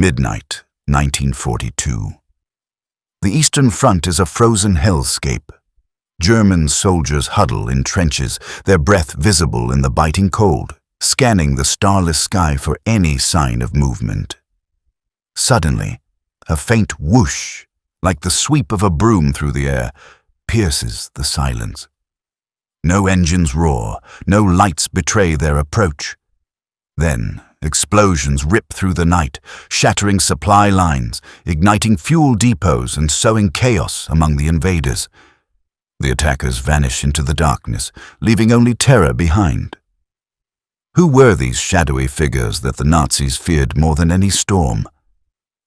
Midnight, 1942. The Eastern Front is a frozen hellscape. German soldiers huddle in trenches, their breath visible in the biting cold, scanning the starless sky for any sign of movement. Suddenly, a faint whoosh, like the sweep of a broom through the air, pierces the silence. No engines roar, no lights betray their approach. Then, explosions rip through the night, shattering supply lines, igniting fuel depots and sowing chaos among the invaders. The attackers vanish into the darkness, leaving only terror behind. Who were these shadowy figures that the Nazis feared more than any storm?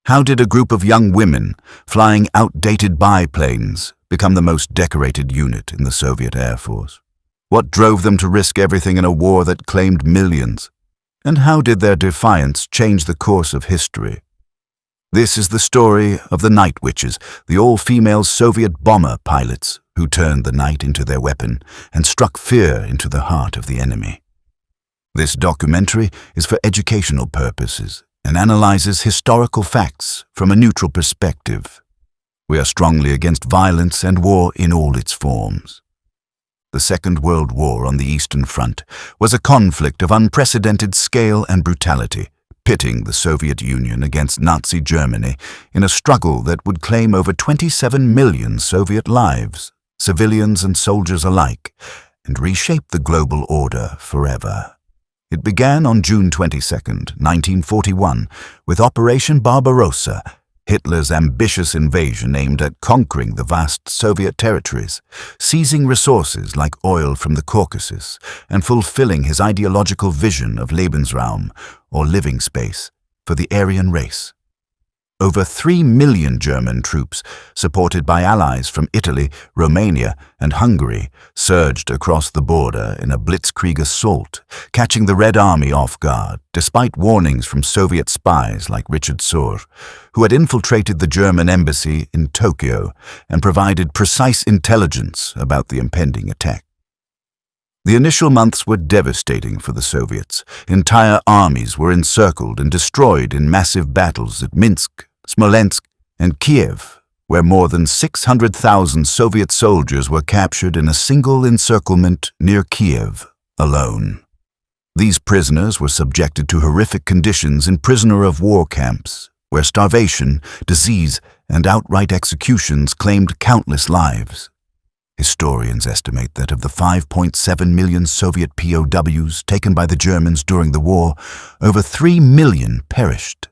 How did a group of young women, flying outdated biplanes, become the most decorated unit in the Soviet Air Force? What drove them to risk everything in a war that claimed millions? And how did their defiance change the course of history? This is the story of the Night Witches, the all-female Soviet bomber pilots who turned the night into their weapon and struck fear into the heart of the enemy. This documentary is for educational purposes and analyzes historical facts from a neutral perspective. We are strongly against violence and war in all its forms. The Second World War on the Eastern Front was a conflict of unprecedented scale and brutality, pitting the Soviet Union against Nazi Germany in a struggle that would claim over 27 million Soviet lives, civilians and soldiers alike, and reshape the global order forever. It began on June 22, 1941, with Operation Barbarossa, Hitler's ambitious invasion aimed at conquering the vast Soviet territories, seizing resources like oil from the Caucasus, and fulfilling his ideological vision of Lebensraum, or living space, for the Aryan race. Over 3 million German troops, supported by allies from Italy, Romania, and Hungary, surged across the border in a blitzkrieg assault, catching the Red Army off guard, despite warnings from Soviet spies like Richard Sohr, who had infiltrated the German embassy in Tokyo and provided precise intelligence about the impending attack. The initial months were devastating for the Soviets. Entire armies were encircled and destroyed in massive battles at Minsk, Smolensk, and Kiev, where more than 600,000 Soviet soldiers were captured in a single encirclement near Kiev alone. These prisoners were subjected to horrific conditions in prisoner-of-war camps, where starvation, disease, and outright executions claimed countless lives. Historians estimate that of the 5.7 million Soviet POWs taken by the Germans during the war, over 3 million perished.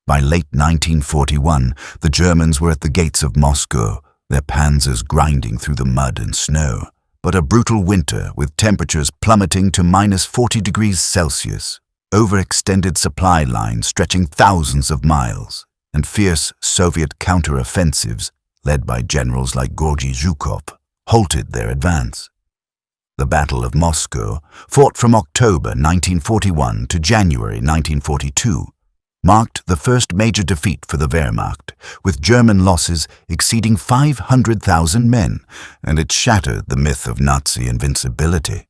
By late 1941, the Germans were at the gates of Moscow, their panzers grinding through the mud and snow. But a brutal winter, with temperatures plummeting to -40 degrees Celsius, overextended supply lines stretching thousands of miles, and fierce Soviet counter-offensives, led by generals like Georgy Zhukov, halted their advance. The Battle of Moscow, fought from October 1941 to January 1942, marked the first major defeat for the Wehrmacht, with German losses exceeding 500,000 men, and it shattered the myth of Nazi invincibility.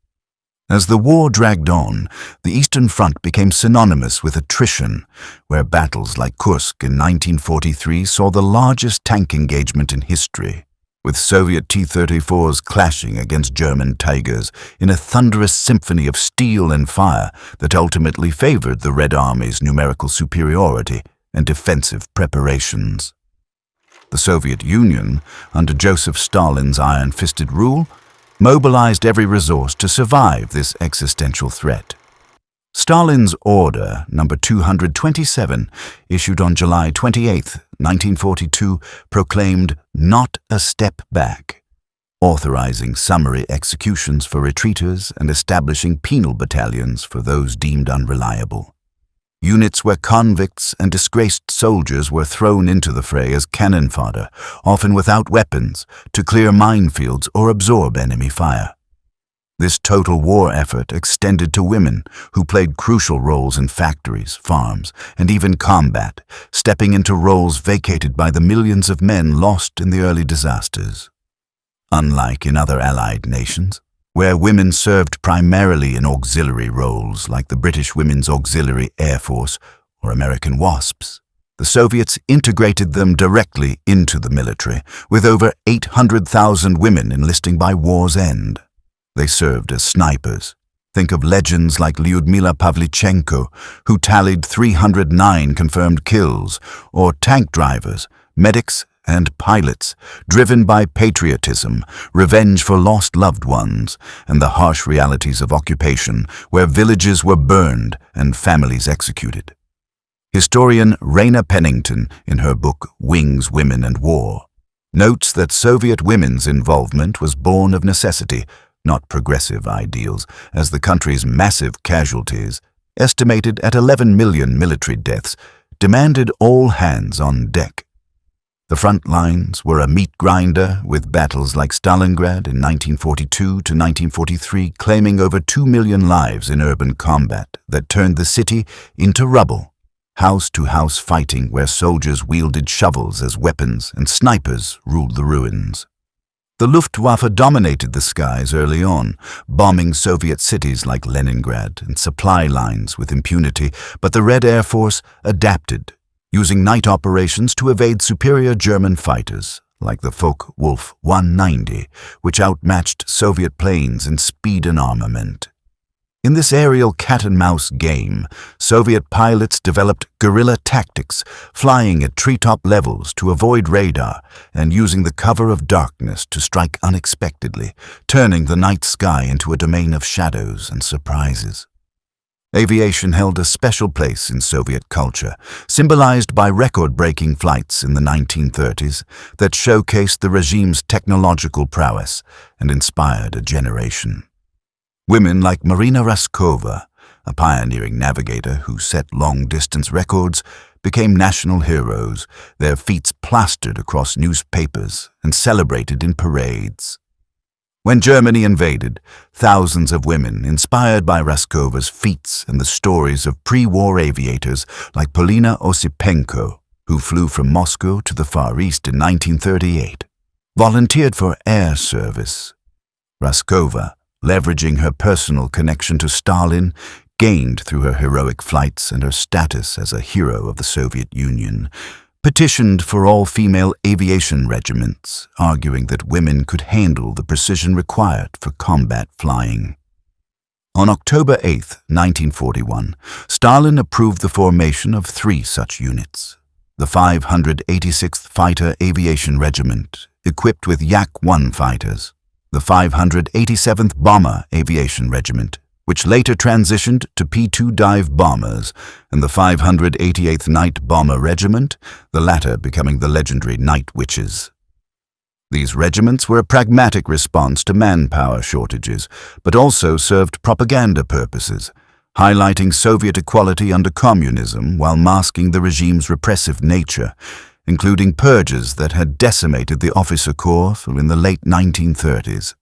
As the war dragged on, the Eastern Front became synonymous with attrition, where battles like Kursk in 1943 saw the largest tank engagement in history, with Soviet T-34s clashing against German Tigers in a thunderous symphony of steel and fire that ultimately favored the Red Army's numerical superiority and defensive preparations. The Soviet Union, under Joseph Stalin's iron-fisted rule, mobilized every resource to survive this existential threat. Stalin's Order No. 227, issued on July 28, 1942, proclaimed "not a step back," authorizing summary executions for retreaters and establishing penal battalions for those deemed unreliable. Units where convicts and disgraced soldiers were thrown into the fray as cannon fodder, often without weapons, to clear minefields or absorb enemy fire. This total war effort extended to women, who played crucial roles in factories, farms, and even combat, stepping into roles vacated by the millions of men lost in the early disasters. Unlike in other Allied nations, where women served primarily in auxiliary roles like the British Women's Auxiliary Air Force or American WASPs, the Soviets integrated them directly into the military, with over 800,000 women enlisting by war's end. They served as snipers. Think of legends like Lyudmila Pavlichenko, who tallied 309 confirmed kills, or tank drivers, medics, and pilots, driven by patriotism, revenge for lost loved ones, and the harsh realities of occupation, where villages were burned and families executed. Historian Raina Pennington, in her book Wings, Women and War, notes that Soviet women's involvement was born of necessity, not progressive ideals, as the country's massive casualties, estimated at 11 million military deaths, demanded all hands on deck. The front lines were a meat grinder, with battles like Stalingrad in 1942 to 1943 claiming over 2 million lives in urban combat that turned the city into rubble. House-to-house fighting where soldiers wielded shovels as weapons and snipers ruled the ruins. The Luftwaffe dominated the skies early on, bombing Soviet cities like Leningrad and supply lines with impunity, but the Red Air Force adapted, using night operations to evade superior German fighters, like the Focke-Wulf 190, which outmatched Soviet planes in speed and armament. In this aerial cat-and-mouse game, Soviet pilots developed guerrilla tactics, flying at treetop levels to avoid radar and using the cover of darkness to strike unexpectedly, turning the night sky into a domain of shadows and surprises. Aviation held a special place in Soviet culture, symbolized by record-breaking flights in the 1930s that showcased the regime's technological prowess and inspired a generation. Women like Marina Raskova, a pioneering navigator who set long-distance records, became national heroes, their feats plastered across newspapers and celebrated in parades. When Germany invaded, thousands of women, inspired by Raskova's feats and the stories of pre-war aviators like Polina Osipenko, who flew from Moscow to the Far East in 1938, volunteered for air service. Raskova, leveraging her personal connection to Stalin, gained through her heroic flights and her status as a hero of the Soviet Union, petitioned for all-female aviation regiments, arguing that women could handle the precision required for combat flying. On October 8, 1941, Stalin approved the formation of 3 such units: the 586th Fighter Aviation Regiment, equipped with Yak-1 fighters, the 587th Bomber Aviation Regiment, which later transitioned to P-2 dive bombers, and the 588th Night Bomber Regiment, the latter becoming the legendary Night Witches. These regiments were a pragmatic response to manpower shortages, but also served propaganda purposes, highlighting Soviet equality under communism while masking the regime's repressive nature, including purges that had decimated the officer corps in the late 1930s.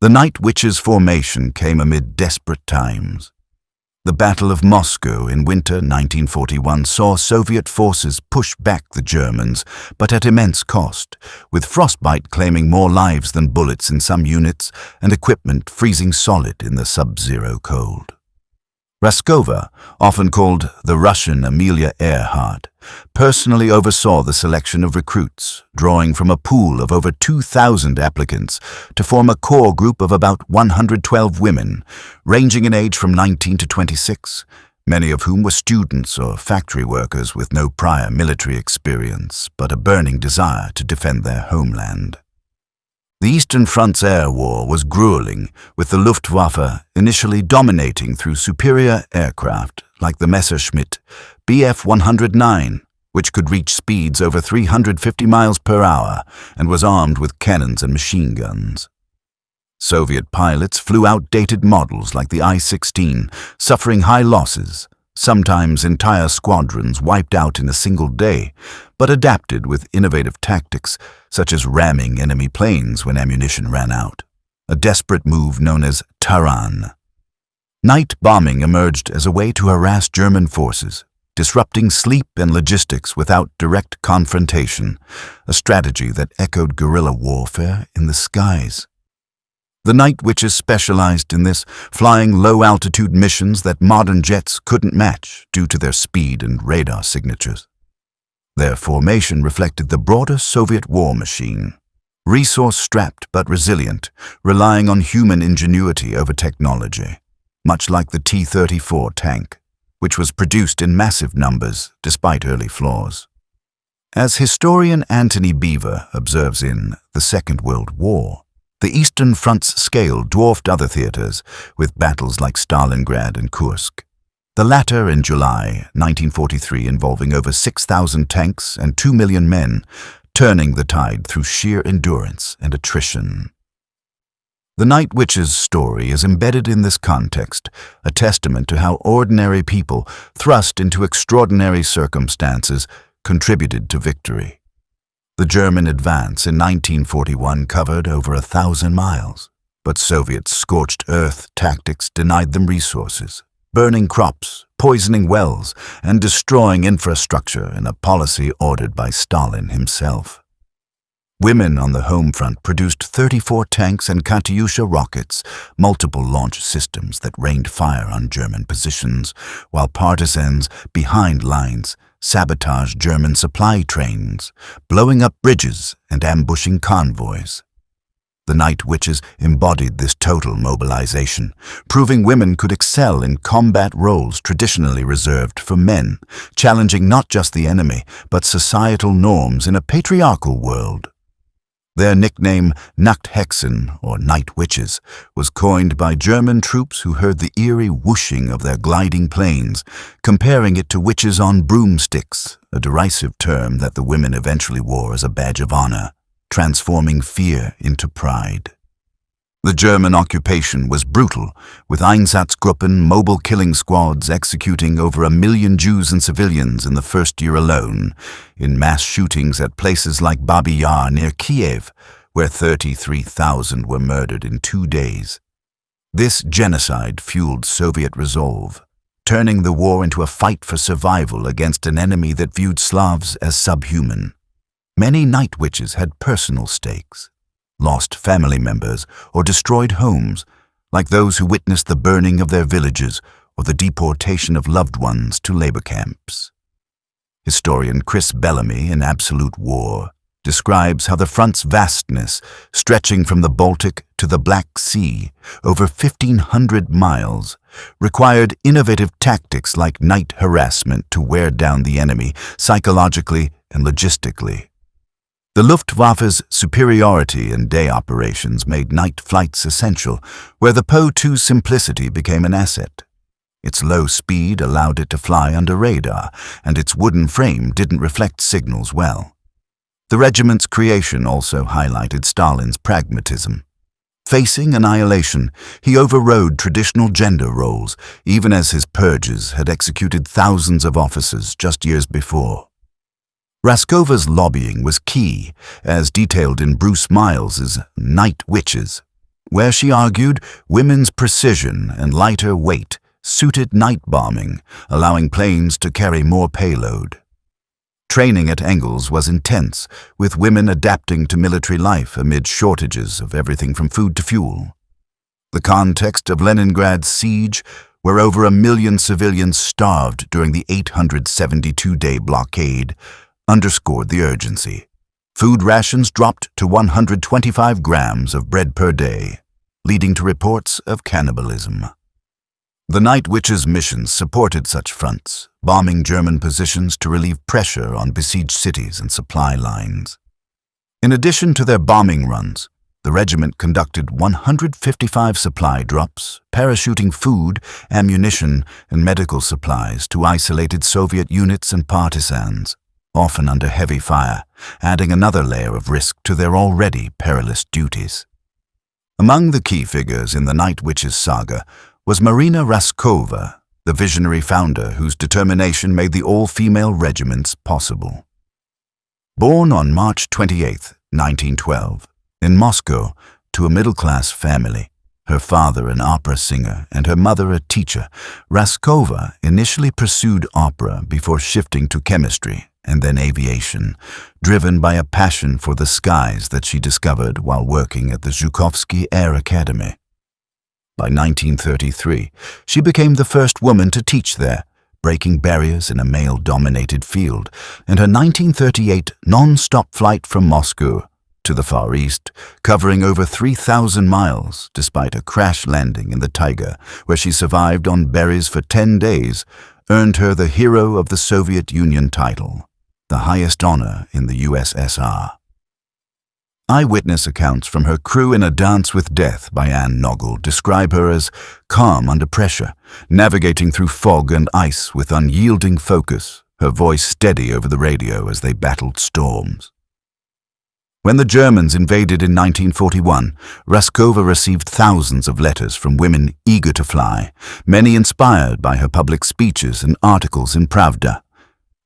The Night Witches' formation came amid desperate times. The Battle of Moscow in winter 1941 saw Soviet forces push back the Germans, but at immense cost, with frostbite claiming more lives than bullets in some units and equipment freezing solid in the sub-zero cold. Raskova, often called the Russian Amelia Earhart, personally oversaw the selection of recruits, drawing from a pool of over 2,000 applicants to form a core group of about 112 women, ranging in age from 19 to 26, many of whom were students or factory workers with no prior military experience, but a burning desire to defend their homeland. The Eastern Front's air war was grueling, with the Luftwaffe initially dominating through superior aircraft like the Messerschmitt Bf 109, which could reach speeds over 350 miles per hour and was armed with cannons and machine guns. Soviet pilots flew outdated models like the I-16, suffering high losses, sometimes entire squadrons wiped out in a single day, but adapted with innovative tactics such as ramming enemy planes when ammunition ran out, a desperate move known as Taran. Night bombing emerged as a way to harass German forces, disrupting sleep and logistics without direct confrontation, a strategy that echoed guerrilla warfare in the skies. The Night Witches specialized in this, flying low-altitude missions that modern jets couldn't match due to their speed and radar signatures. Their formation reflected the broader Soviet war machine, resource-strapped but resilient, relying on human ingenuity over technology, much like the T-34 tank, which was produced in massive numbers despite early flaws. As historian Anthony Beevor observes in The Second World War, the Eastern Front's scale dwarfed other theaters, with battles like Stalingrad and Kursk. The latter in July 1943 involving over 6,000 tanks and 2 million men, turning the tide through sheer endurance and attrition. The Night Witch's story is embedded in this context, a testament to how ordinary people, thrust into extraordinary circumstances, contributed to victory. The German advance in 1941 covered over 1,000 miles, but Soviets' scorched earth tactics denied them resources, burning crops, poisoning wells, and destroying infrastructure in a policy ordered by Stalin himself. Women on the home front produced 34 tanks and Katyusha rockets, multiple launch systems that rained fire on German positions, while partisans behind lines sabotaged German supply trains, blowing up bridges and ambushing convoys. The Night Witches embodied this total mobilization, proving women could excel in combat roles traditionally reserved for men, challenging not just the enemy, but societal norms in a patriarchal world. Their nickname, Nachthexen, or Night Witches, was coined by German troops who heard the eerie whooshing of their gliding planes, comparing it to witches on broomsticks, a derisive term that the women eventually wore as a badge of honor, transforming fear into pride. The German occupation was brutal, with Einsatzgruppen mobile killing squads executing over 1 million Jews and civilians in the first year alone, in mass shootings at places like Babi Yar near Kiev, where 33,000 were murdered in 2 days. This genocide fueled Soviet resolve, turning the war into a fight for survival against an enemy that viewed Slavs as subhuman. Many Night Witches had personal stakes, lost family members, or destroyed homes, like those who witnessed the burning of their villages or the deportation of loved ones to labor camps. Historian Chris Bellamy in Absolute War describes how the front's vastness, stretching from the Baltic to the Black Sea, over 1,500 miles, required innovative tactics like night harassment to wear down the enemy psychologically and logistically. The Luftwaffe's superiority in day operations made night flights essential, where the Po-2's simplicity became an asset. Its low speed allowed it to fly under radar, and its wooden frame didn't reflect signals well. The regiment's creation also highlighted Stalin's pragmatism. Facing annihilation, he overrode traditional gender roles, even as his purges had executed thousands of officers just years before. Raskova's lobbying was key, as detailed in Bruce Miles's Night Witches, where she argued women's precision and lighter weight suited night bombing, allowing planes to carry more payload. Training at Engels was intense, with women adapting to military life amid shortages of everything from food to fuel. The context of Leningrad's siege, where over 1 million civilians starved during the 872-day blockade, underscored the urgency. Food rations dropped to 125 grams of bread per day, leading to reports of cannibalism. The Night Witches' missions supported such fronts, bombing German positions to relieve pressure on besieged cities and supply lines. In addition to their bombing runs, the regiment conducted 155 supply drops, parachuting food, ammunition, and medical supplies to isolated Soviet units and partisans, often under heavy fire, adding another layer of risk to their already perilous duties. Among the key figures in the Night Witches saga was Marina Raskova, the visionary founder whose determination made the all-female regiments possible. Born on March 28, 1912, in Moscow to a middle-class family, her father an opera singer and her mother a teacher, Raskova initially pursued opera before shifting to chemistry and then aviation, driven by a passion for the skies that she discovered while working at the Zhukovsky Air Academy. By 1933, she became the first woman to teach there, breaking barriers in a male-dominated field, and her 1938 non-stop flight from Moscow to the Far East, covering over 3,000 miles despite a crash landing in the Taiga, where she survived on berries for 10 days, earned her the Hero of the Soviet Union title, the highest honor in the USSR. Eyewitness accounts from her crew in A Dance with Death by Anne Noggle describe her as calm under pressure, navigating through fog and ice with unyielding focus, her voice steady over the radio as they battled storms. When the Germans invaded in 1941, Raskova received thousands of letters from women eager to fly, many inspired by her public speeches and articles in Pravda.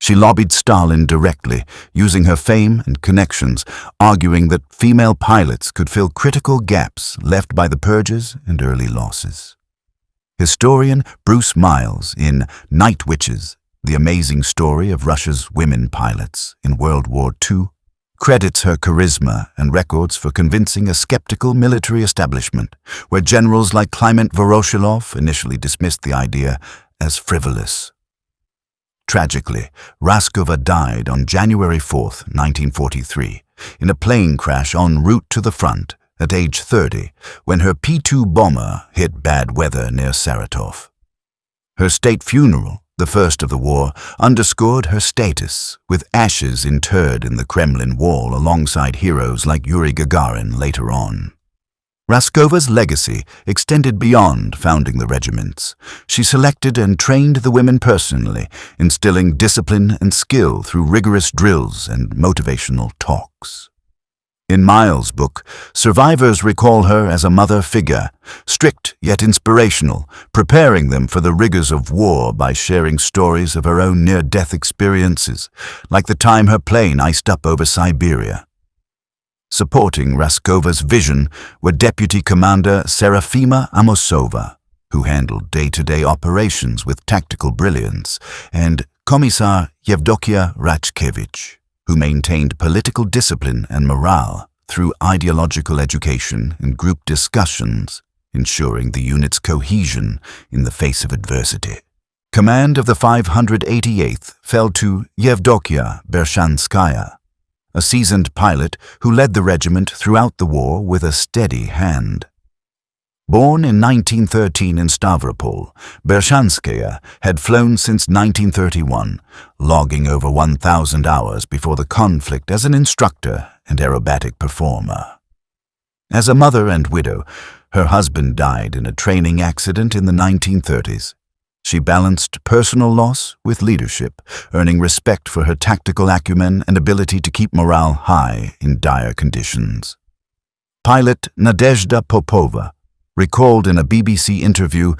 She lobbied Stalin directly, using her fame and connections, arguing that female pilots could fill critical gaps left by the purges and early losses. Historian Bruce Miles, in Night Witches, The Amazing Story of Russia's Women Pilots in World War II, credits her charisma and records for convincing a skeptical military establishment, where generals like Kliment Voroshilov initially dismissed the idea as frivolous. Tragically, Raskova died on January 4, 1943, in a plane crash en route to the front at age 30, when her P-2 bomber hit bad weather near Saratov. Her state funeral, the first of the war, underscored her status, with ashes interred in the Kremlin wall alongside heroes like Yuri Gagarin later on. Raskova's legacy extended beyond founding the regiments. She selected and trained the women personally, instilling discipline and skill through rigorous drills and motivational talks. In Miles' book, survivors recall her as a mother figure, strict yet inspirational, preparing them for the rigors of war by sharing stories of her own near-death experiences, like the time her plane iced up over Siberia. Supporting Raskova's vision were Deputy Commander Serafima Amosova, who handled day-to-day operations with tactical brilliance, and Commissar Yevdokia Rachkevich, who maintained political discipline and morale through ideological education and group discussions, ensuring the unit's cohesion in the face of adversity. Command of the 588th fell to Yevdokia Bershanskaya, a seasoned pilot who led the regiment throughout the war with a steady hand. Born in 1913 in Stavropol, Bershanskaya had flown since 1931, logging over 1,000 hours before the conflict as an instructor and aerobatic performer. As a mother and widow, her husband died in a training accident in the 1930s. She balanced personal loss with leadership, earning respect for her tactical acumen and ability to keep morale high in dire conditions. Pilot Nadezhda Popova recalled in a BBC interview,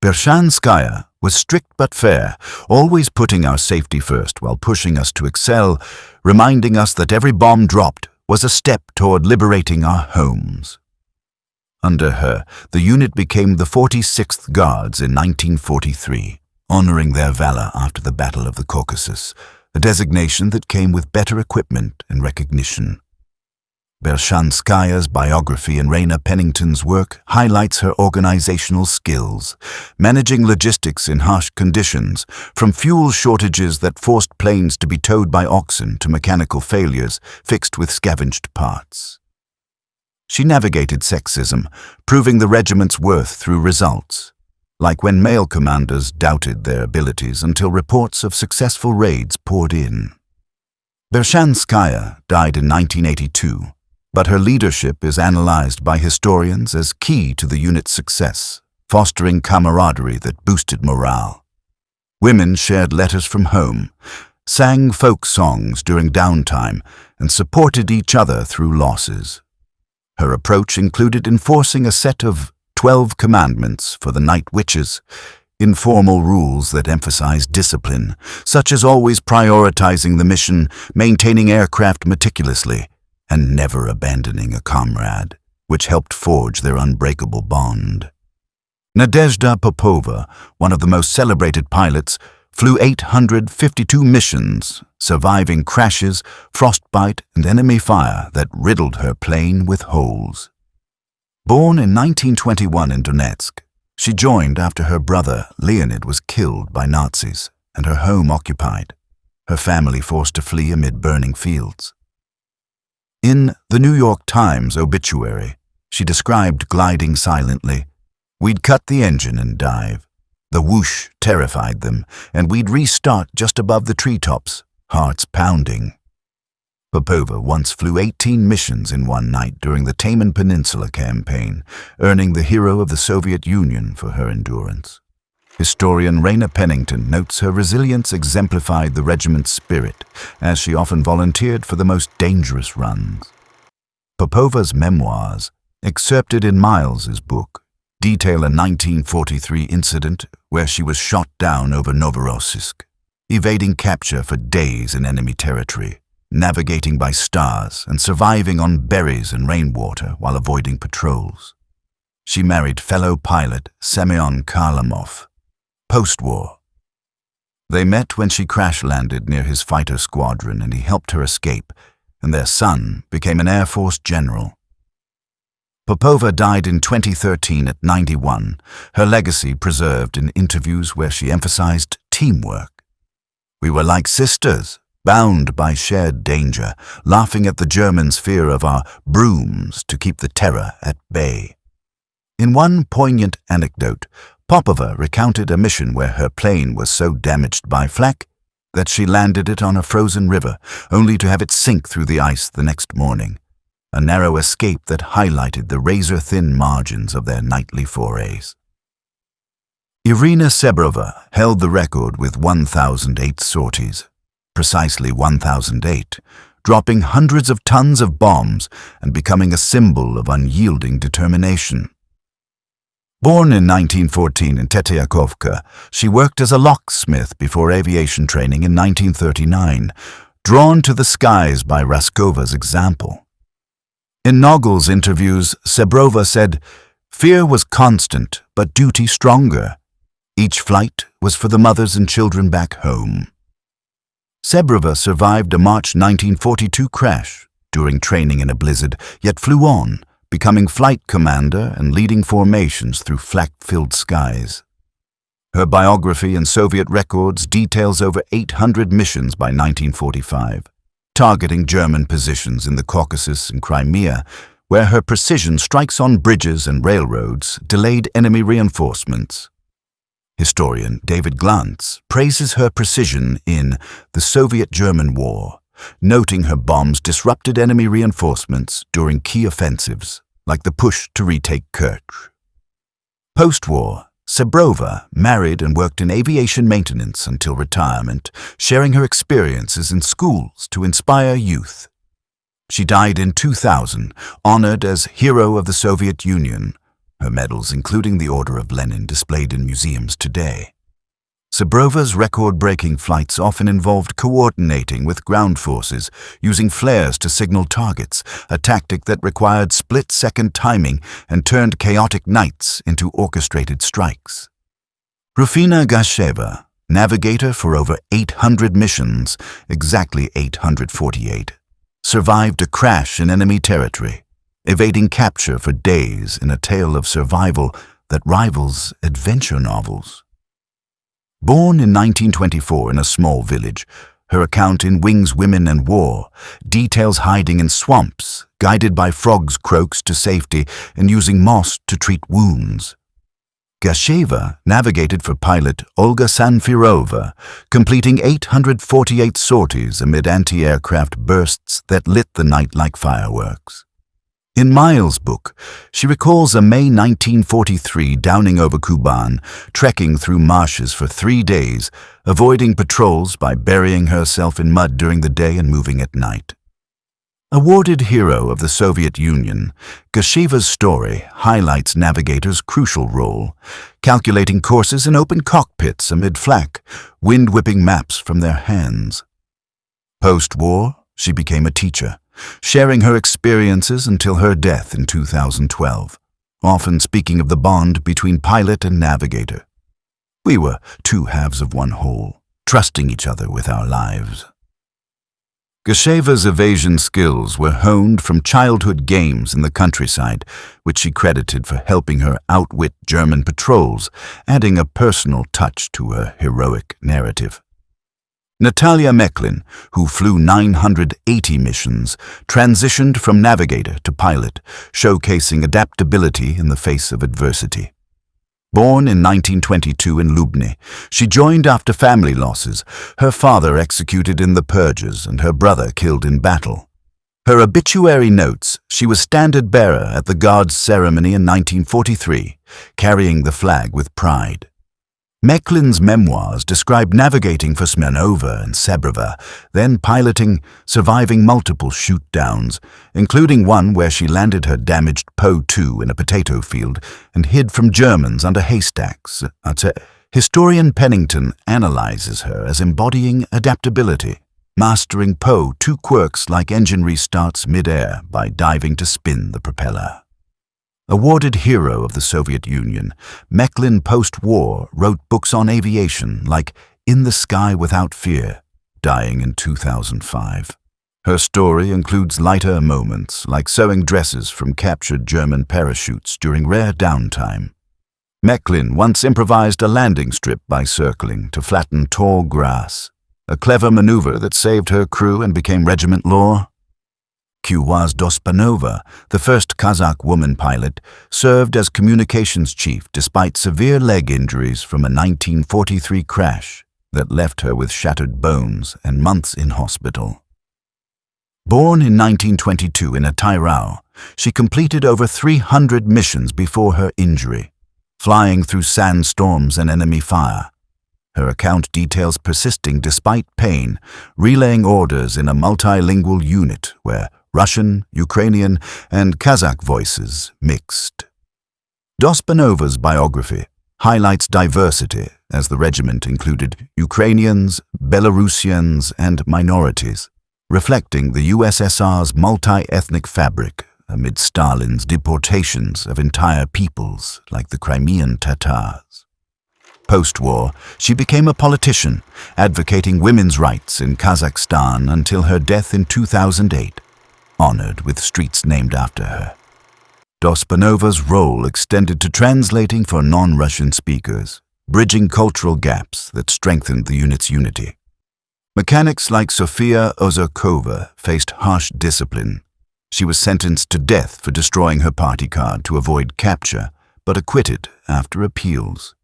"Bershanskaya was strict but fair, always putting our safety first while pushing us to excel, reminding us that every bomb dropped was a step toward liberating our homes." Under her, the unit became the 46th Guards in 1943, honoring their valor after the Battle of the Caucasus, a designation that came with better equipment and recognition. Bershanskaya's biography in Raina Pennington's work highlights her organizational skills, managing logistics in harsh conditions, from fuel shortages that forced planes to be towed by oxen to mechanical failures fixed with scavenged parts. She navigated sexism, proving the regiment's worth through results, like when male commanders doubted their abilities until reports of successful raids poured in. Bershanskaya died in 1982, but her leadership is analyzed by historians as key to the unit's success, fostering camaraderie that boosted morale. Women shared letters from home, sang folk songs during downtime, and supported each other through losses. Her approach included enforcing a set of 12 commandments for the Night Witches, informal rules that emphasized discipline, such as always prioritizing the mission, maintaining aircraft meticulously, and never abandoning a comrade, which helped forge their unbreakable bond. Nadezhda Popova, one of the most celebrated pilots, flew 852 missions, surviving crashes, frostbite, and enemy fire that riddled her plane with holes. Born in 1921 in Donetsk, She joined after her brother, Leonid, was killed by Nazis and her home occupied, her family forced to flee amid burning fields. In the New York Times obituary, she described gliding silently. We'd cut the engine and dive. The whoosh terrified them, and we'd restart just above the treetops, hearts pounding. Popova once flew 18 missions in one night during the Taman Peninsula campaign, earning the Hero of the Soviet Union for her endurance. Historian Raina Pennington notes her resilience exemplified the regiment's spirit, as she often volunteered for the most dangerous runs. Popova's memoirs, excerpted in Miles's book, detail a 1943 incident where she was shot down over Novorossiysk, evading capture for days in enemy territory, navigating by stars and surviving on berries and rainwater while avoiding patrols. She married fellow pilot Semyon Kharlamov. Postwar. They met when she crash-landed near his fighter squadron and he helped her escape, and their son became an Air Force general. Popova died in 2013 at 91, her legacy preserved in interviews where she emphasized teamwork. We were like sisters, bound by shared danger, laughing at the Germans' fear of our brooms to keep the terror at bay. In one poignant anecdote, Popova recounted a mission where her plane was so damaged by flak that she landed it on a frozen river, only to have it sink through the ice the next morning, a narrow escape that highlighted the razor-thin margins of their nightly forays. Irina Sebrova held the record with 1,008 sorties, precisely 1,008, dropping hundreds of tons of bombs and becoming a symbol of unyielding determination. Born in 1914 in Tetyakovka, she worked as a locksmith before aviation training in 1939, drawn to the skies by Raskova's example. In Nogel's interviews, Sebrova said, "Fear was constant, but duty stronger. Each flight was for the mothers and children back home." Sebrova survived a March 1942 crash during training in a blizzard, yet flew on, becoming flight commander and leading formations through flak-filled skies. Her biography and Soviet records details over 800 missions by 1945, targeting German positions in the Caucasus and Crimea, where her precision strikes on bridges and railroads delayed enemy reinforcements. Historian David Glantz praises her precision in The Soviet-German War, noting her bombs disrupted enemy reinforcements during key offensives, like the push to retake Kerch. Post-war, Sebrova married and worked in aviation maintenance until retirement, sharing her experiences in schools to inspire youth. She died in 2000, honored as Hero of the Soviet Union, her medals including the Order of Lenin displayed in museums today. Sebrova's record-breaking flights often involved coordinating with ground forces, using flares to signal targets, a tactic that required split-second timing and turned chaotic nights into orchestrated strikes. Rufina Gasheva, navigator for over 800 missions, exactly 848, survived a crash in enemy territory, evading capture for days in a tale of survival that rivals adventure novels. Born in 1924 in a small village, her account in Wings, Women and War details hiding in swamps, guided by frogs' croaks to safety and using moss to treat wounds. Gasheva navigated for pilot Olga Sanfirova, completing 848 sorties amid anti-aircraft bursts that lit the night like fireworks. In Miles' book, she recalls a May 1943 downing over Kuban, trekking through marshes for 3 days, avoiding patrols by burying herself in mud during the day and moving at night. Awarded Hero of the Soviet Union, Gasheva's story highlights navigators' crucial role, calculating courses in open cockpits amid flak, wind-whipping maps from their hands. Post-war, she became a teacher, sharing her experiences until her death in 2012, often speaking of the bond between pilot and navigator. We were two halves of one whole, trusting each other with our lives. Gesheva's evasion skills were honed from childhood games in the countryside, which she credited for helping her outwit German patrols, adding a personal touch to her heroic narrative. Natalia Mechlin, who flew 980 missions, transitioned from navigator to pilot, showcasing adaptability in the face of adversity. Born in 1922 in Lubny, she joined after family losses, her father executed in the purges and her brother killed in battle. Her obituary notes she was standard bearer at the Guards ceremony in 1943, carrying the flag with pride. Mechlin's memoirs describe navigating for Smirnova and Sebrova, then piloting, surviving multiple shoot-downs, including one where she landed her damaged Po-2 in a potato field and hid from Germans under haystacks. Historian Pennington analyzes her as embodying adaptability, mastering Po-2 quirks like engine restarts mid-air by diving to spin the propeller. Awarded Hero of the Soviet Union, Mechlin post-war wrote books on aviation like In the Sky Without Fear, dying in 2005. Her story includes lighter moments like sewing dresses from captured German parachutes during rare downtime. Mechlin once improvised a landing strip by circling to flatten tall grass, a clever maneuver that saved her crew and became regiment lore. Kuwaz Dospanova, the first Kazakh woman pilot, served as communications chief despite severe leg injuries from a 1943 crash that left her with shattered bones and months in hospital. Born in 1922 in Atairao, she completed over 300 missions before her injury, flying through sandstorms and enemy fire. Her account details persisting despite pain, relaying orders in a multilingual unit where Russian, Ukrainian, and Kazakh voices mixed. Dospanova's biography highlights diversity as the regiment included Ukrainians, Belarusians, and minorities, reflecting the USSR's multi-ethnic fabric amid Stalin's deportations of entire peoples like the Crimean Tatars. Post-war, she became a politician, advocating women's rights in Kazakhstan until her death in 2008. Honored with streets named after her. Dospanova's role extended to translating for non-Russian speakers, bridging cultural gaps that strengthened the unit's unity. Mechanics like Sofia Ozerkova faced harsh discipline. She was sentenced to death for destroying her party card to avoid capture, but acquitted after appeals.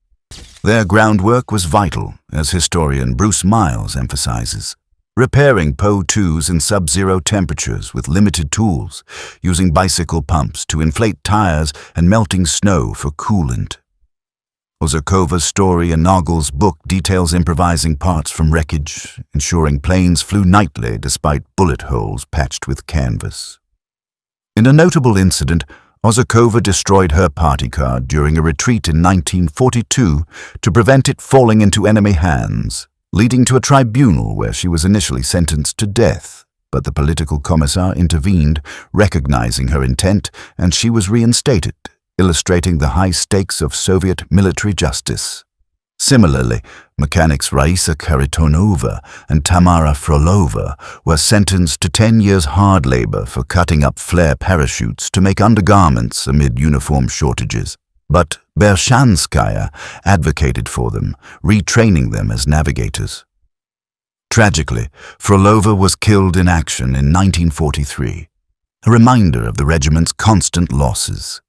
Their groundwork was vital, as historian Bruce Miles emphasizes. Repairing Po-2s in sub-zero temperatures with limited tools, using bicycle pumps to inflate tires and melting snow for coolant. Ozerkova's story in Nagel's book details improvising parts from wreckage, ensuring planes flew nightly despite bullet holes patched with canvas. In a notable incident, Ozerkova destroyed her party card during a retreat in 1942 to prevent it falling into enemy hands, leading to a tribunal where she was initially sentenced to death, but the political commissar intervened, recognizing her intent, and she was reinstated, illustrating the high stakes of Soviet military justice. Similarly, mechanics Raisa Kharitonova and Tamara Frolova were sentenced to 10 years hard labor for cutting up flare parachutes to make undergarments amid uniform shortages. But Bershanskaya advocated for them, retraining them as navigators. Tragically, Frolova was killed in action in 1943, a reminder of the regiment's constant losses.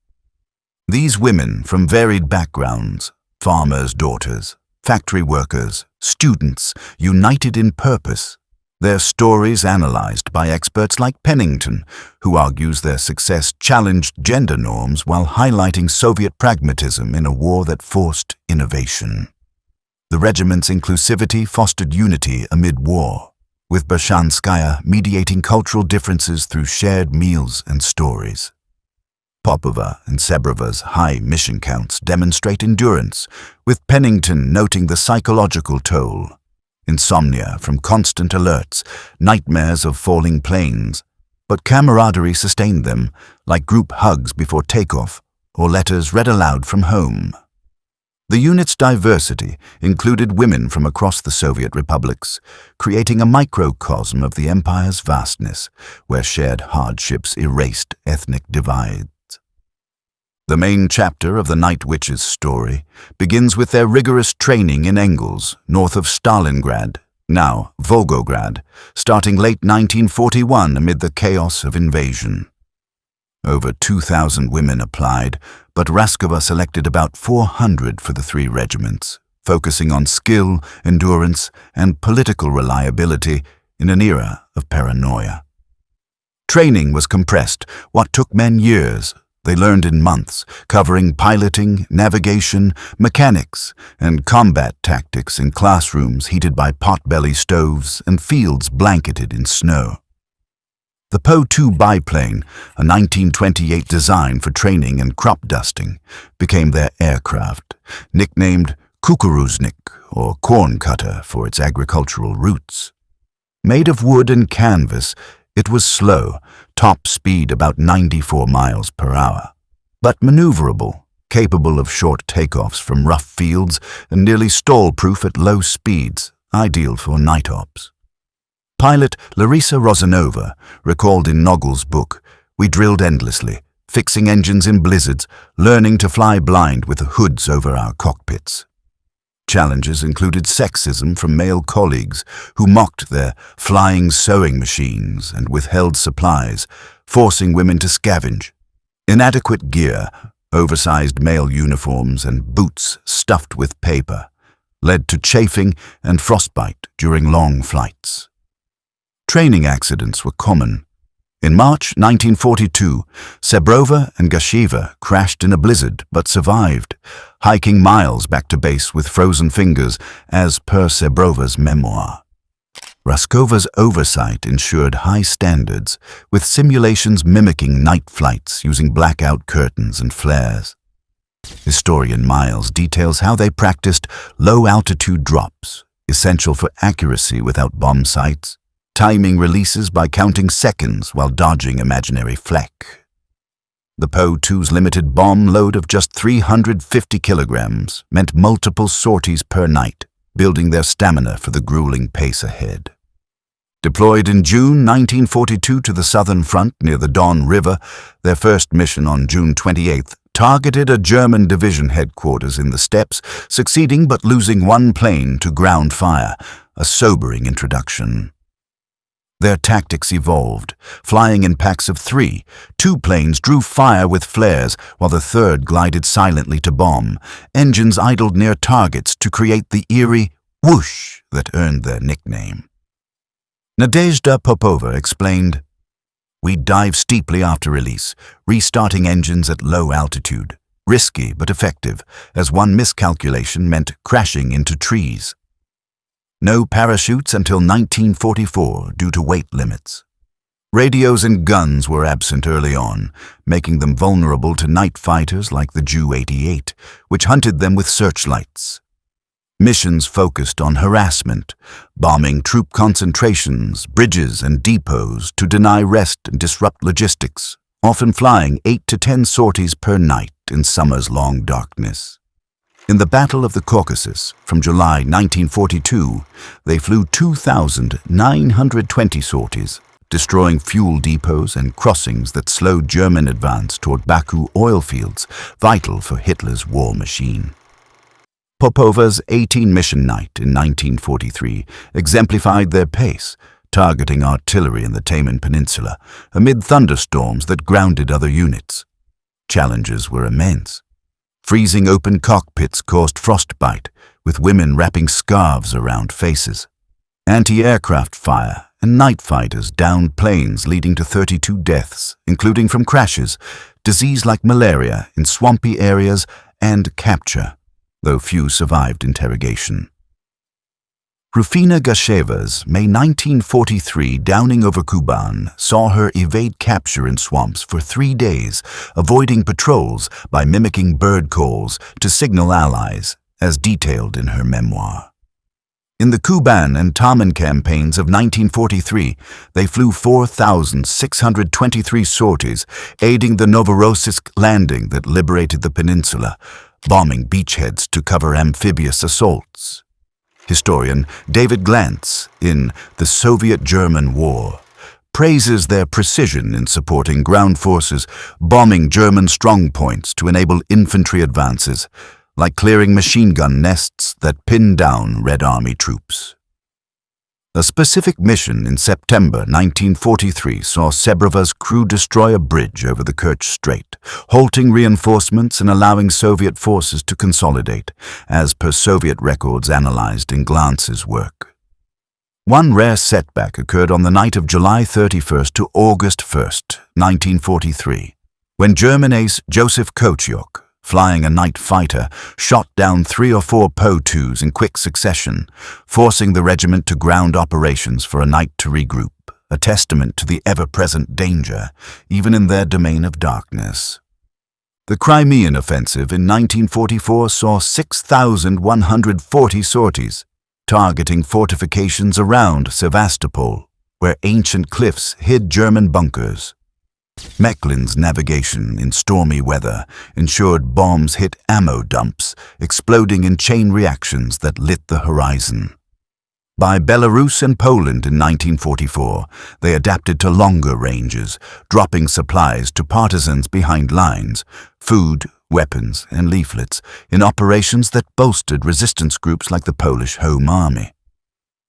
These women from varied backgrounds, farmers' daughters, factory workers, students, united in purpose, their stories analyzed by experts like Pennington, who argues their success challenged gender norms while highlighting Soviet pragmatism in a war that forced innovation. The regiment's inclusivity fostered unity amid war, with Bershanskaya mediating cultural differences through shared meals and stories. Popova and Sebrova's high mission counts demonstrate endurance, with Pennington noting the psychological toll. Insomnia from constant alerts, nightmares of falling planes, but camaraderie sustained them, like group hugs before takeoff or letters read aloud from home. The unit's diversity included women from across the Soviet republics, creating a microcosm of the empire's vastness, where shared hardships erased ethnic divides. The main chapter of the Night Witches' story begins with their rigorous training in Engels, north of Stalingrad, now Volgograd, starting late 1941 amid the chaos of invasion. Over 2,000 women applied, but Raskova selected about 400 for the 3 regiments, focusing on skill, endurance, and political reliability in an era of paranoia. Training was compressed. What took men years, they learned in months, covering piloting, navigation, mechanics, and combat tactics in classrooms heated by potbelly stoves and fields blanketed in snow. The Po-2 biplane, a 1928 design for training and crop dusting, became their aircraft, nicknamed kukuruznik, or corn cutter, for its agricultural roots. Made of wood and canvas, it was slow, top speed about 94 miles per hour, but maneuverable, capable of short takeoffs from rough fields and nearly stall-proof at low speeds, ideal for night ops. Pilot Larisa Rozanova recalled in Nogel's book, "We drilled endlessly, fixing engines in blizzards, learning to fly blind with hoods over our cockpits." Challenges included sexism from male colleagues who mocked their flying sewing machines and withheld supplies, forcing women to scavenge. Inadequate gear, oversized male uniforms, and boots stuffed with paper led to chafing and frostbite during long flights. Training accidents were common. In March 1942, Sebrova and Gasheva crashed in a blizzard but survived, hiking miles back to base with frozen fingers, as per Sebrova's memoir. Raskova's oversight ensured high standards, with simulations mimicking night flights using blackout curtains and flares. Historian Miles details how they practiced low-altitude drops, essential for accuracy without bomb sights, timing releases by counting seconds while dodging imaginary flak. The Po-2's limited bomb load of just 350 kilograms meant multiple sorties per night, building their stamina for the grueling pace ahead. Deployed in June 1942 to the southern front near the Don River, their first mission on June 28th targeted a German division headquarters in the steppes, succeeding but losing one plane to ground fire, a sobering introduction. Their tactics evolved. Flying in packs of 3, 2 planes drew fire with flares while the third glided silently to bomb. Engines idled near targets to create the eerie whoosh that earned their nickname. Nadezhda Popova explained, "We'd dive steeply after release, restarting engines at low altitude. Risky but effective, as one miscalculation meant crashing into trees. No parachutes until 1944 due to weight limits. Radios and guns were absent early on, making them vulnerable to night fighters like the Ju-88, which hunted them with searchlights. Missions focused on harassment, bombing troop concentrations, bridges and depots to deny rest and disrupt logistics, often flying 8 to 10 sorties per night in summer's long darkness. In the Battle of the Caucasus, from July 1942, they flew 2,920 sorties, destroying fuel depots and crossings that slowed German advance toward Baku oil fields, vital for Hitler's war machine. Popova's 18-mission night in 1943 exemplified their pace, targeting artillery in the Taman Peninsula, amid thunderstorms that grounded other units. Challenges were immense. Freezing open cockpits caused frostbite, with women wrapping scarves around faces. Anti-aircraft fire and night fighters downed planes, leading to 32 deaths, including from crashes, disease like malaria in swampy areas, and capture, though few survived interrogation. Rufina Gasheva's May 1943 downing over Kuban saw her evade capture in swamps for 3 days, avoiding patrols by mimicking bird calls to signal allies, as detailed in her memoir. In the Kuban and Taman campaigns of 1943, they flew 4,623 sorties, aiding the Novorossiysk landing that liberated the peninsula, bombing beachheads to cover amphibious assaults. Historian David Glantz, in The Soviet-German War, praises their precision in supporting ground forces, bombing German strongpoints to enable infantry advances, like clearing machine gun nests that pinned down Red Army troops. A specific mission in September 1943 saw Sebreva's crew destroy a bridge over the Kerch Strait, halting reinforcements and allowing Soviet forces to consolidate, as per Soviet records analyzed in Glantz's work. One rare setback occurred on the night of July 31st to August 1st, 1943, when German ace Joseph Kotyuk, flying a night fighter, shot down 3 or 4 Po-2s in quick succession, forcing the regiment to ground operations for a night to regroup, a testament to the ever-present danger, even in their domain of darkness. The Crimean offensive in 1944 saw 6,140 sorties, targeting fortifications around Sevastopol, where ancient cliffs hid German bunkers. Mechlin's navigation in stormy weather ensured bombs hit ammo dumps, exploding in chain reactions that lit the horizon. By Belarus and Poland in 1944, they adapted to longer ranges, dropping supplies to partisans behind lines, food, weapons, and leaflets in operations that bolstered resistance groups like the Polish Home Army.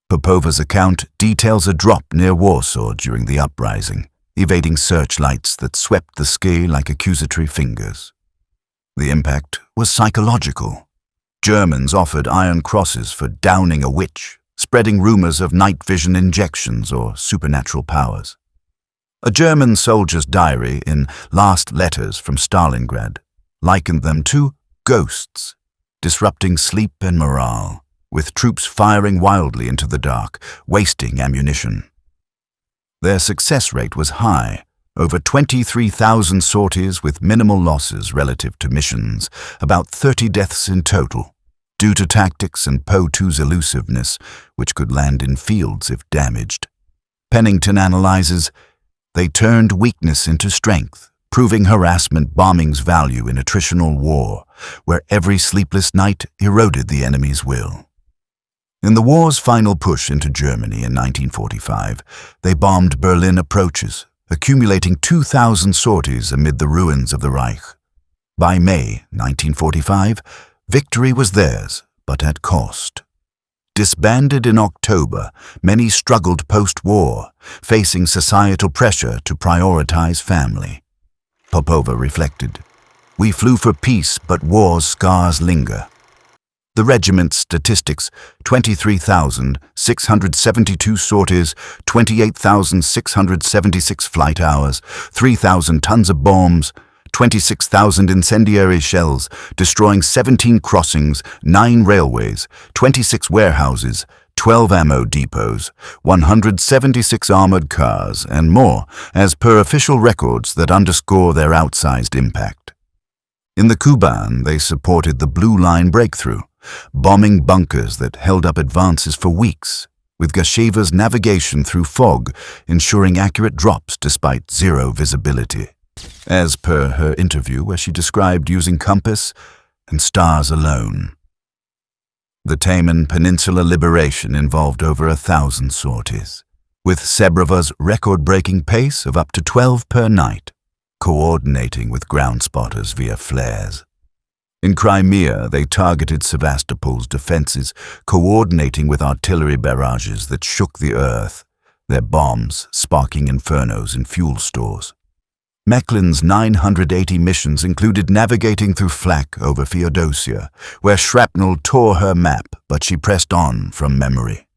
Popova's account details a drop near Warsaw during the uprising, evading searchlights that swept the sky like accusatory fingers. The impact was psychological. Germans offered iron crosses for downing a witch, spreading rumors of night vision injections or supernatural powers. A German soldier's diary in Last Letters from Stalingrad likened them to ghosts, disrupting sleep and morale, with troops firing wildly into the dark, wasting ammunition. Their success rate was high, over 23,000 sorties with minimal losses relative to missions, about 30 deaths in total, due to tactics and Po-2's elusiveness, which could land in fields if damaged. Pennington analyzes, they turned weakness into strength, proving harassment bombing's value in attritional war, where every sleepless night eroded the enemy's will. In the war's final push into Germany in 1945, they bombed Berlin approaches, accumulating 2,000 sorties amid the ruins of the Reich. By May 1945, victory was theirs, but at cost. Disbanded in October, many struggled post-war, facing societal pressure to prioritize family. Popova reflected, "We flew for peace, but war's scars linger." The regiment's statistics: 23,672 sorties, 28,676 flight hours, 3,000 tons of bombs, 26,000 incendiary shells, destroying 17 crossings, 9 railways, 26 warehouses, 12 ammo depots, 176 armored cars, and more, as per official records that underscore their outsized impact. In the Kuban, they supported the Blue Line breakthrough, bombing bunkers that held up advances for weeks, with Gasheva's navigation through fog ensuring accurate drops despite zero visibility, as per her interview where she described using compass and stars alone. The Taman Peninsula liberation involved over 1,000 sorties, with Sebreva's record-breaking pace of up to 12 per night, coordinating with ground spotters via flares. In Crimea, they targeted Sevastopol's defenses, coordinating with artillery barrages that shook the earth, their bombs sparking infernos in fuel stores. Mechlin's 980 missions included navigating through flak over Feodosia, where shrapnel tore her map, but she pressed on from memory.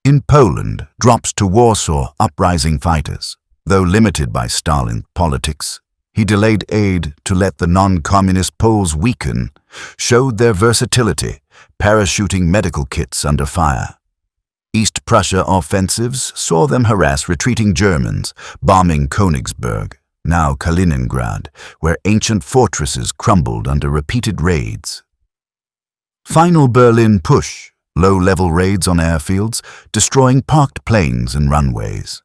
In Poland, drops to Warsaw uprising fighters, though limited by Stalin politics. He delayed aid to let the non-communist Poles weaken, showed their versatility, parachuting medical kits under fire. East Prussia offensives saw them harass retreating Germans, bombing Königsberg, now Kaliningrad, where ancient fortresses crumbled under repeated raids. Final Berlin push, low-level raids on airfields, destroying parked planes and runways.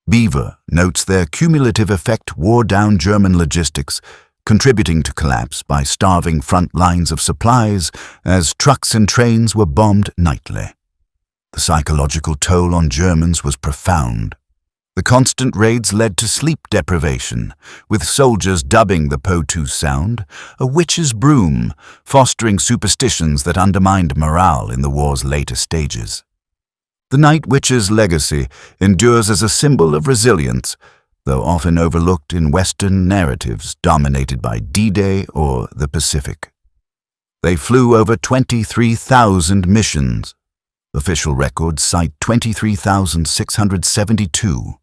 Beaver notes their cumulative effect wore down German logistics, contributing to collapse by starving front lines of supplies as trucks and trains were bombed nightly. The psychological toll on Germans was profound. The constant raids led to sleep deprivation, with soldiers dubbing the Po-2 sound a witch's broom, fostering superstitions that undermined morale in the war's later stages. The Night Witch's legacy endures as a symbol of resilience, though often overlooked in Western narratives dominated by D-Day or the Pacific. They flew over 23,000 missions. Official records cite 23,672,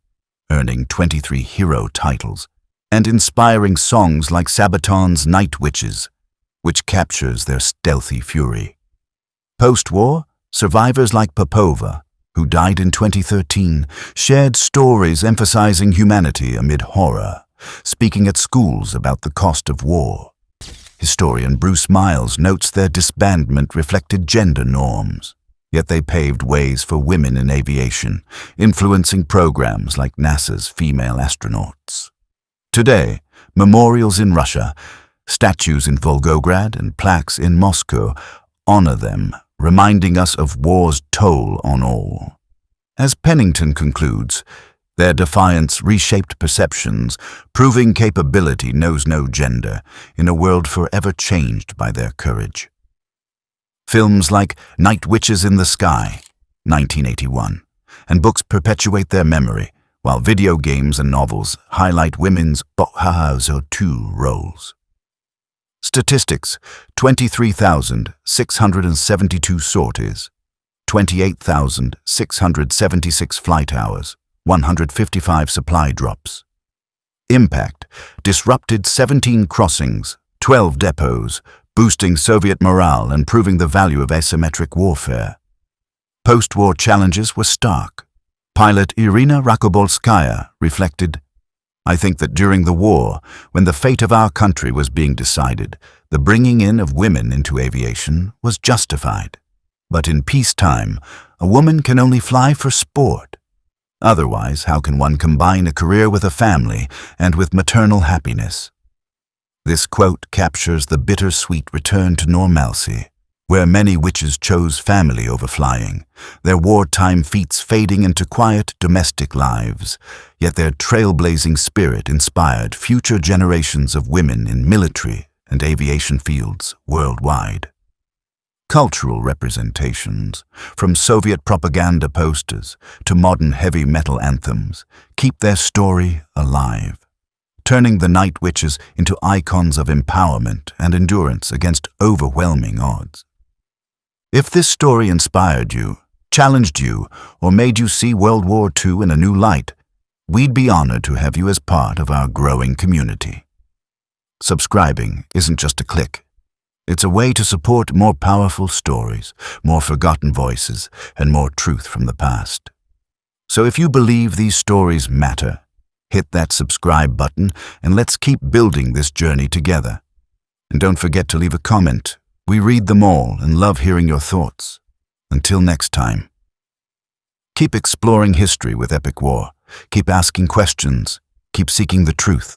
earning 23 hero titles, and inspiring songs like Sabaton's Night Witches, which captures their stealthy fury. Post-war, survivors like Popova, who died in 2013, shared stories emphasizing humanity amid horror, speaking at schools about the cost of war. Historian Bruce Miles notes their disbandment reflected gender norms, yet they paved ways for women in aviation, influencing programs like NASA's female astronauts. Today, memorials in Russia, statues in Volgograd, and plaques in Moscow honor them, reminding us of war's toll on all. As Pennington concludes, their defiance reshaped perceptions, proving capability knows no gender in a world forever changed by their courage. Films like Night Witches in the Sky, 1981, and books perpetuate their memory, while video games and novels highlight women's Bohazo-2 roles. Statistics: 23,672 sorties, 28,676 flight hours, 155 supply drops. Impact: disrupted 17 crossings, 12 depots, boosting Soviet morale and proving the value of asymmetric warfare. Post-war challenges were stark. Pilot Irina Rakobolskaya reflected, "I think that during the war, when the fate of our country was being decided, the bringing in of women into aviation was justified. But in peacetime, a woman can only fly for sport. Otherwise, how can one combine a career with a family and with maternal happiness?" This quote captures the bittersweet return to normalcy, where many witches chose family over flying, their wartime feats fading into quiet domestic lives, yet their trailblazing spirit inspired future generations of women in military and aviation fields worldwide. Cultural representations, from Soviet propaganda posters to modern heavy metal anthems, keep their story alive, turning the Night Witches into icons of empowerment and endurance against overwhelming odds. If this story inspired you, challenged you, or made you see World War II in a new light, we'd be honored to have you as part of our growing community. Subscribing isn't just a click. It's a way to support more powerful stories, more forgotten voices, and more truth from the past. So if you believe these stories matter, hit that subscribe button and let's keep building this journey together. And don't forget to leave a comment. We read them all and love hearing your thoughts. Until next time. Keep exploring history with Epic War. Keep asking questions. Keep seeking the truth.